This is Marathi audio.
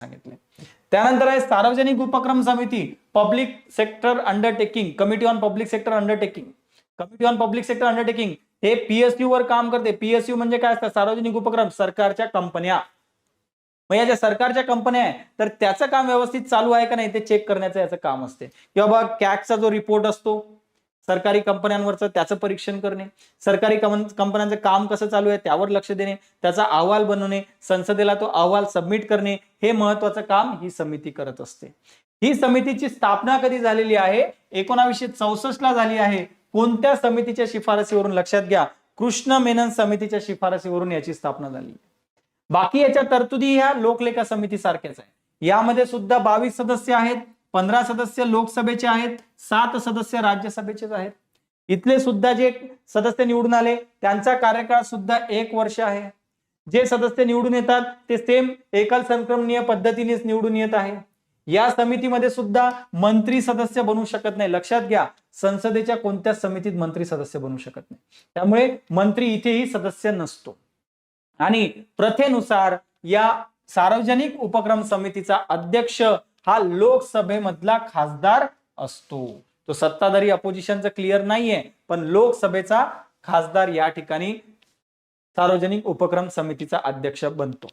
सांगितले. त्यानंतर आहे सार्वजनिक उपक्रम समिती, public sector undertaking, committee on public sector undertaking. Committee on public sector undertaking हे पीएसयू वर काम करते. पीएसयू म्हणजे काय असतं? सार्वजनिक उपक्रम, सरकारच्या कंपन्या. मग या ज्या सरकारच्या कंपन्या आहे तर त्याचं काम व्यवस्थित चालू आहे का नाही ते चेक करण्याचं याचं काम असते. किंवा बघा कॅगचा जो रिपोर्ट असतो सरकारी कंपन्यांवरचं त्याचं परीक्षण करणे, सरकारी कंपन्यांचं काम कसं चालू आहे त्यावर लक्ष देणे, त्याचा अहवाल बनवणे, संसदेला तो अहवाल सबमिट करणे, हे महत्वाचं काम ही समिती करत असते. ही समितीची स्थापना कधी झालेली आहे? 1964 ला झाली आहे. कोणत्या समितीच्या शिफारसीवरून? लक्षात घ्या, कृष्ण मेनन समितीच्या शिफारसीवरून याची स्थापना झाली. बाकी याच्या तरतुदी ह्या लोकलेखा समिती सारख्याच आहे. यामध्ये सुद्धा 22 सदस्य आहेत, 15 सदस्य लोकसभेचे आहेत, 7 सदस्य राज्यसभेचेच आहेत. इथले सुद्धा जे सदस्य निवडून आले त्यांचा कार्यकाळ सुद्धा 1 वर्ष आहे. जे सदस्य निवडून येतात ते सेम एकल संक्रमणीय पद्धतीनेच निवडून येत आहे. या समितीमध्ये सुद्धा मंत्री सदस्य बनू शकत नाही. लक्षात घ्या, संसदेच्या कोणत्याच समितीत मंत्री सदस्य बनू शकत नाही. त्यामुळे मंत्री इथेही सदस्य नसतो. आणि प्रथेनुसार या सार्वजनिक उपक्रम समितीचा अध्यक्ष हा लोकसभेमधला खासदार असतो. तो सत्ताधारी अपोजिशनचं क्लिअर नाहीये, पण लोकसभेचा खासदार या ठिकाणी सार्वजनिक उपक्रम समितीचा अध्यक्ष बनतो.